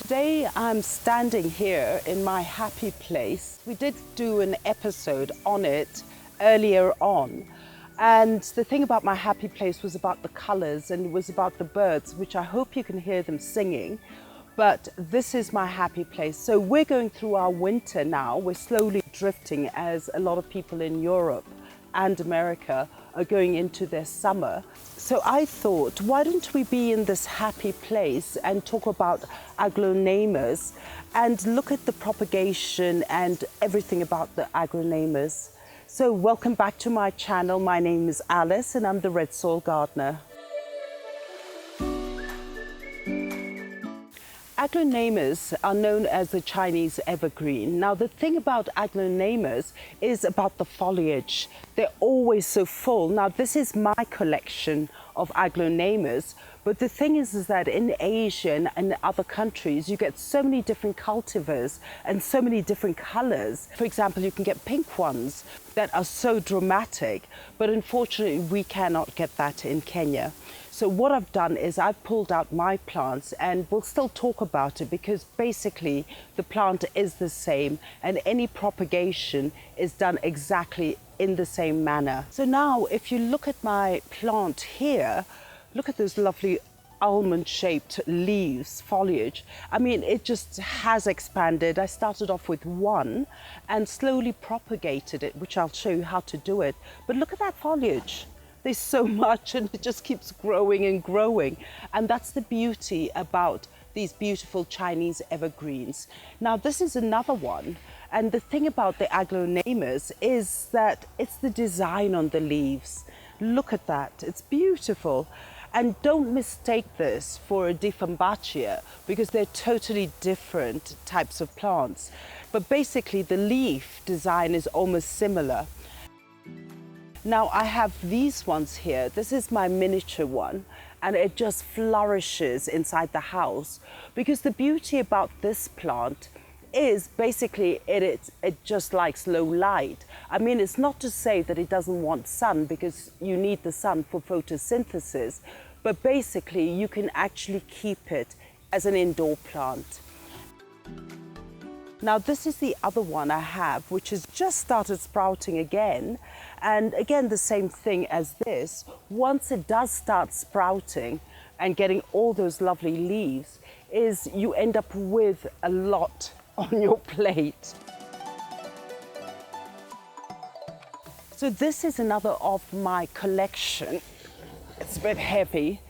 Today I'm standing here in my happy place. We did do an episode on it earlier on. And the thing about my happy place was about the colors and it was about the birds, which I hope you can hear them singing. But this is my happy place. So we're going through our winter now. We're slowly drifting as a lot of people in Europe and America are going into their summer. So I thought, why don't we be in this happy place and talk about Aglaonemas and look at the propagation and everything about the Aglaonemas. So welcome back to my channel. My name is Alice and I'm the Red Soil Gardener. Aglaonemas are known as the Chinese Evergreen. Now the thing about Aglaonemas is about the foliage. They're always so full. Now this is my collection of Aglaonemas, but the thing is that in Asia and other countries you get so many different cultivars and so many different colors. For example, you can get pink ones that are so dramatic, but unfortunately we cannot get that in Kenya. So what I've done is I've pulled out my plants, and we'll still talk about it because basically the plant is the same and any propagation is done exactly in the same manner. So now if you look at my plant here, look at those lovely almond-shaped leaves, foliage. I mean, it just has expanded. I started off with one and slowly propagated it, which I'll show you how to do it. But look at that foliage. There's so much and it just keeps growing and growing. And that's the beauty about these beautiful Chinese evergreens. Now this is another one. And the thing about the Aglaonemas is that it's the design on the leaves. Look at that, it's beautiful. And don't mistake this for a Dieffenbachia because they're totally different types of plants. But basically the leaf design is almost similar. Now I have these ones here. This is my miniature one and it just flourishes inside the house because the beauty about this plant is basically it just likes low light. I mean, it's not to say that it doesn't want sun because you need the sun for photosynthesis, but basically you can actually keep it as an indoor plant. Now this is the other one I have, which has just started sprouting again. And again, the same thing as this. Once it does start sprouting and getting all those lovely leaves, is you end up with a lot on your plate. So this is another of my collection. It's a bit heavy.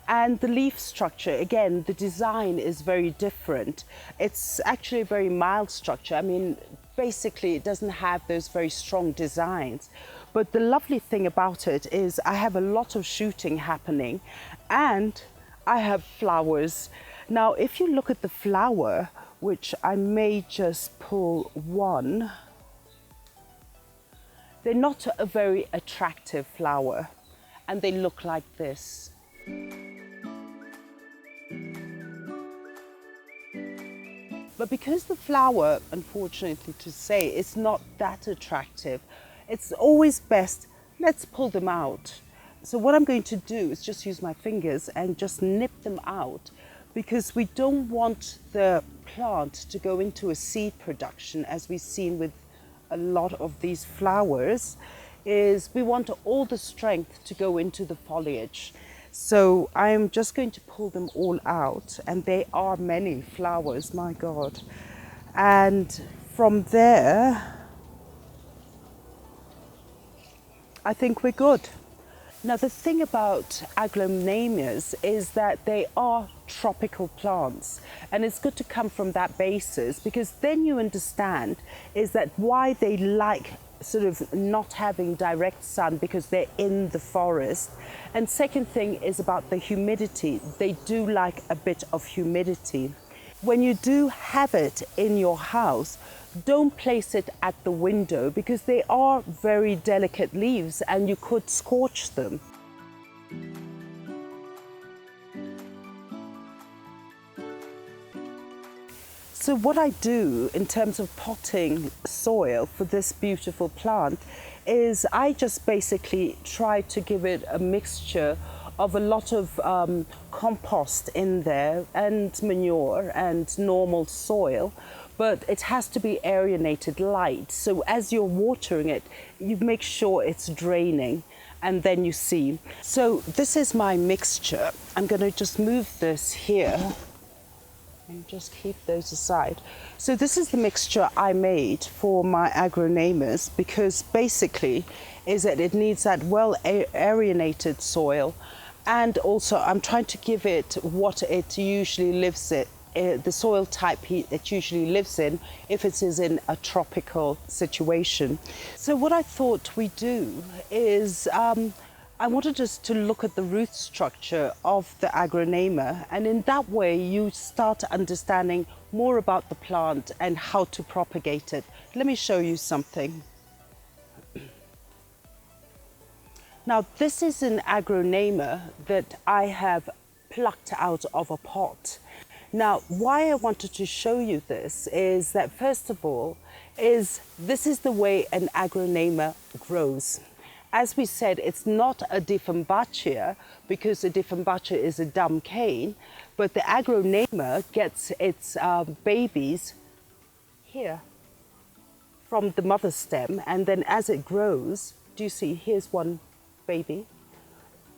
And the leaf structure, again, the design is very different. It's actually a very mild structure. I mean, basically it doesn't have those very strong designs. But the lovely thing about it is I have a lot of shooting happening and I have flowers. Now, if you look at the flower, which I may just pull one, they're not a very attractive flower and they look like this. But because the flower, unfortunately to say, is not that attractive, it's always best, let's pull them out. So what I'm going to do is just use my fingers and just nip them out because we don't want the plant to go into a seed production as we've seen with a lot of these flowers, is we want all the strength to go into the foliage. So I'm just going to pull them all out, and there are many flowers, my God. And from there, I think we're good. Now the thing about Aglaonemas is that they are tropical plants, and it's good to come from that basis because then you understand is that why they like sort of not having direct sun because they're in the forest. And second thing is about the humidity. They do like a bit of humidity. When you do have it in your house, don't place it at the window because they are very delicate leaves and you could scorch them. So what I do in terms of potting soil for this beautiful plant is I just basically try to give it a mixture of a lot of compost in there and manure and normal soil, but it has to be aerated light. So as you're watering it, you make sure it's draining, and then you see. So this is my mixture. I'm going to just move this here and just keep those aside. So this is the mixture I made for my Aglaonemas, because basically is that it needs that well aerated soil, and also I'm trying to give it what it usually lives in, the soil type it usually lives in if it is in a tropical situation. So what I thought we do is I wanted us to look at the root structure of the Aglaonema, and in that way you start understanding more about the plant and how to propagate it. Let me show you something. Now this is an Aglaonema that I have plucked out of a pot. Now why I wanted to show you this is that first of all this is the way an Aglaonema grows. As we said, it's not a Dieffenbachia because a Dieffenbachia is a dumb cane, but the Aglaonema gets its babies here from the mother stem, and then as it grows, do you see, here's one baby.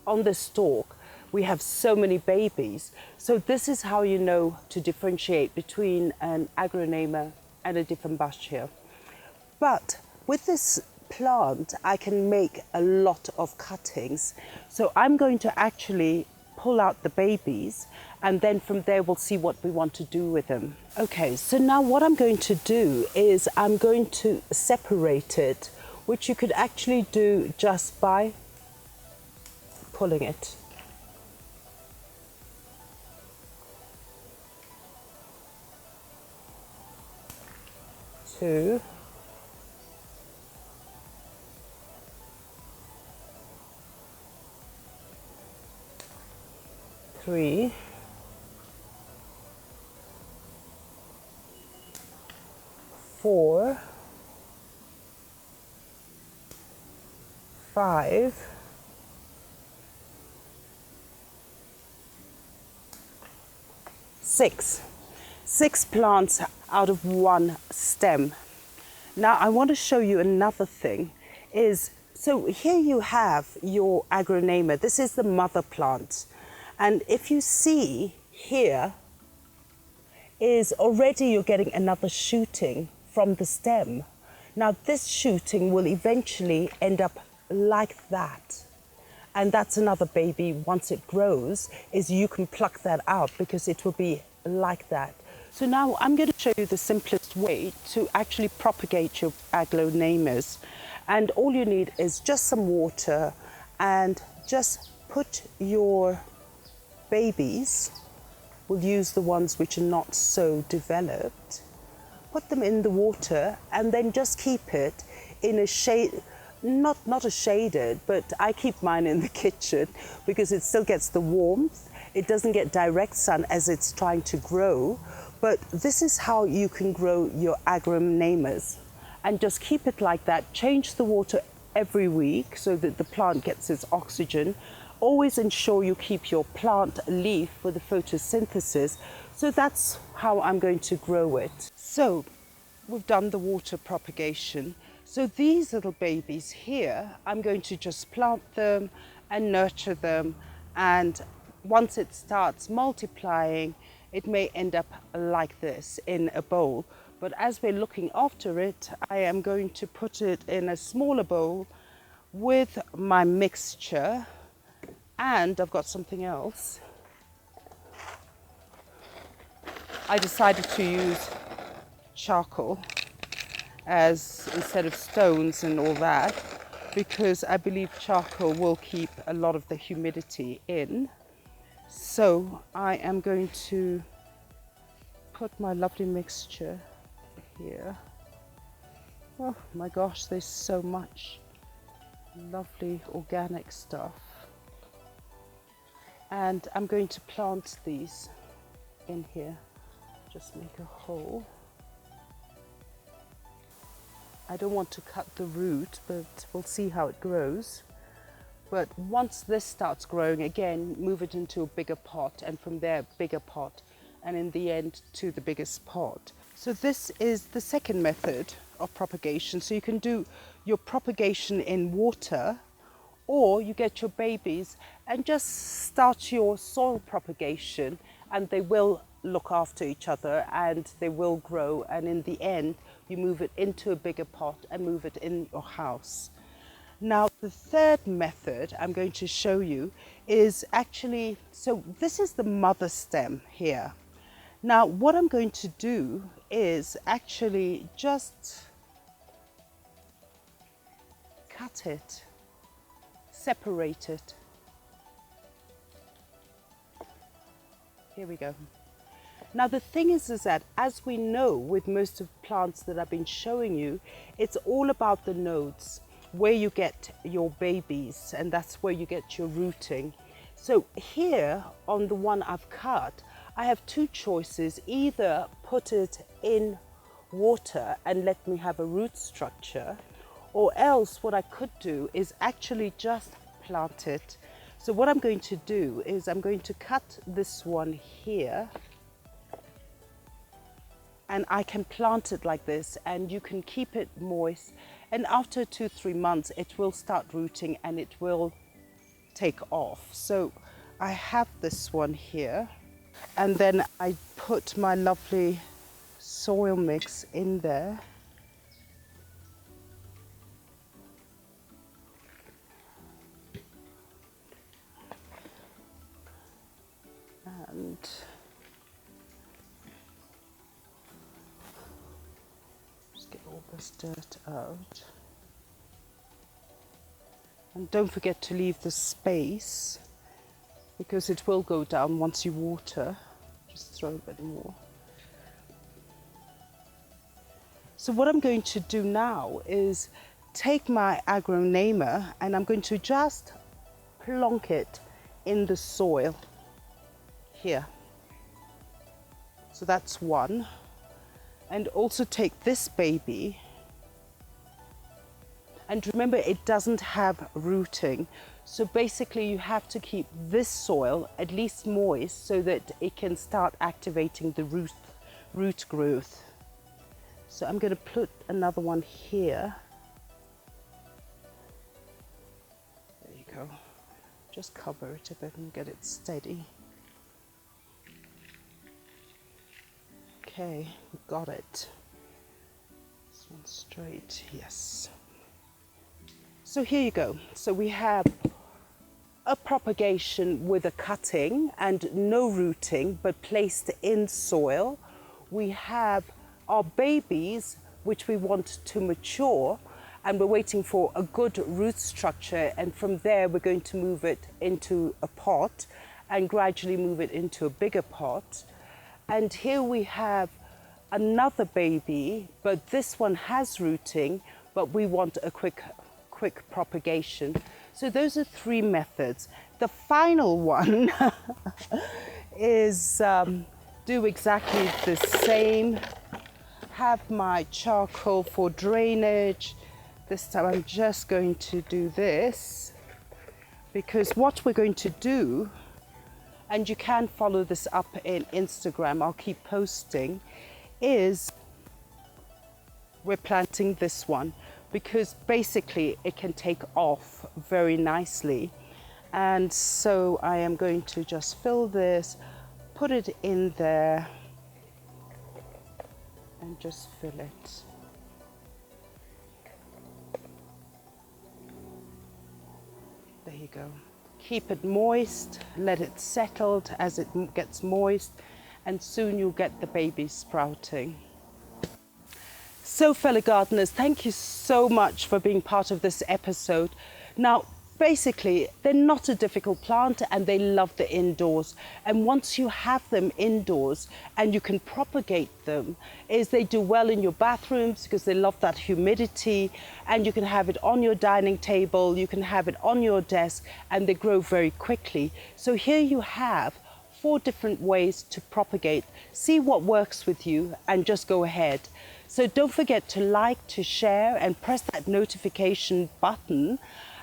On the stalk, we have so many babies. So this is how you know to differentiate between an Aglaonema and a Dieffenbachia. But with this plant, I can make a lot of cuttings. So I'm going to actually pull out the babies, and then from there we'll see what we want to do with them. Okay, so now what I'm going to do is I'm going to separate it, which you could actually do just by pulling it. Two. 3, 4, 5, 6. 6 plants out of one stem. Now I want to show you another thing is, so here you have your Aglaonema. This is the mother plant. And if you see here is already you're getting another shooting from the stem. Now this shooting will eventually end up like that. And that's another baby. Once it grows, is you can pluck that out because it will be like that. So now I'm going to show you the simplest way to actually propagate your Aglaonemas. And all you need is just some water, and just put your babies, we'll use the ones which are not so developed, put them in the water and then just keep it in a shade, not a shaded, but I keep mine in the kitchen because it still gets the warmth. It doesn't get direct sun as it's trying to grow, but this is how you can grow your Aglaonemas. And just keep it like that. Change the water every week so that the plant gets its oxygen. Always ensure you keep your plant leaf for the photosynthesis. So that's how I'm going to grow it. So we've done the water propagation. So these little babies here, I'm going to just plant them and nurture them. And once it starts multiplying, it may end up like this in a bowl. But as we're looking after it, I am going to put it in a smaller bowl with my mixture. And I've got something else. I decided to use charcoal as instead of stones and all that, because I believe charcoal will keep a lot of the humidity in. So I am going to put my lovely mixture here. Oh my gosh, there's so much lovely organic stuff. And I'm going to plant these in here. Just make a hole. I don't want to cut the root, but we'll see how it grows. But once this starts growing, again, move it into a bigger pot, and from there, bigger pot, and in the end, to the biggest pot. So this is the second method of propagation. So you can do your propagation in water, or you get your babies and just start your soil propagation, and they will look after each other and they will grow, and in the end you move it into a bigger pot and move it in your house. Now the third method I'm going to show you is actually, so this is the mother stem here. Now what I'm going to do is actually just cut it, separate it. Here we go. Now the thing is that, as we know with most of plants that I've been showing you, it's all about the nodes, where you get your babies, and that's where you get your rooting. So here on the one I've cut, I have two choices: either put it in water and let me have a root structure, or else what I could do is actually just plant it. So what I'm going to do is I'm going to cut this one here, and I can plant it like this, and you can keep it moist, and after 2-3 months it will start rooting and it will take off. So I have this one here, and then I put my lovely soil mix in there. And just get all this dirt out. And don't forget to leave the space, because it will go down once you water. Just throw a bit more. So what I'm going to do now is take my Aglaonema and I'm going to just plonk it in the soil here. So that's one. And also take this baby, and remember, it doesn't have rooting. So basically you have to keep this soil at least moist so that it can start activating the root growth. So I'm going to put another one here. There you go. Just cover it a bit and get it steady. Okay, got it. This one straight, yes. So here you go. So we have a propagation with a cutting and no rooting, but placed in soil. We have our babies, which we want to mature, and we're waiting for a good root structure, and from there we're going to move it into a pot and gradually move it into a bigger pot. And here we have another baby, but this one has rooting, but we want a quick propagation. So those are three methods. The final one is do exactly the same. Have my charcoal for drainage. This time I'm just going to do this, because what we're going to do, and you can follow this up in Instagram, I'll keep posting, is we're planting this one, because basically it can take off very nicely. And so I am going to just fill this, put it in there, and just fill it. There you go. Keep it moist, let it settle as it gets moist, and soon you'll get the babies sprouting. So fellow gardeners, thank you so much for being part of this episode. Now, basically, they're not a difficult plant and they love the indoors. And once you have them indoors and you can propagate them, they do well in your bathrooms because they love that humidity, and you can have it on your dining table, you can have it on your desk, and they grow very quickly. So here you have 4 different ways to propagate. See what works with you and just go ahead. So don't forget to like, to share, and press that notification button.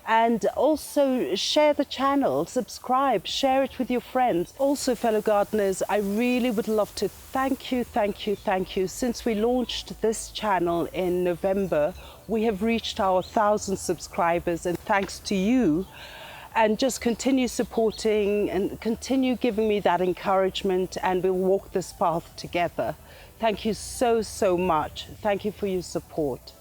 And also share the channel, subscribe, share it with your friends. Also, fellow gardeners, I really would love to thank you. Since we launched this channel in November, we have reached our 1,000 subscribers, and thanks to you. And just continue supporting and continue giving me that encouragement, and we'll walk this path together. Thank you so much. Thank you for your support.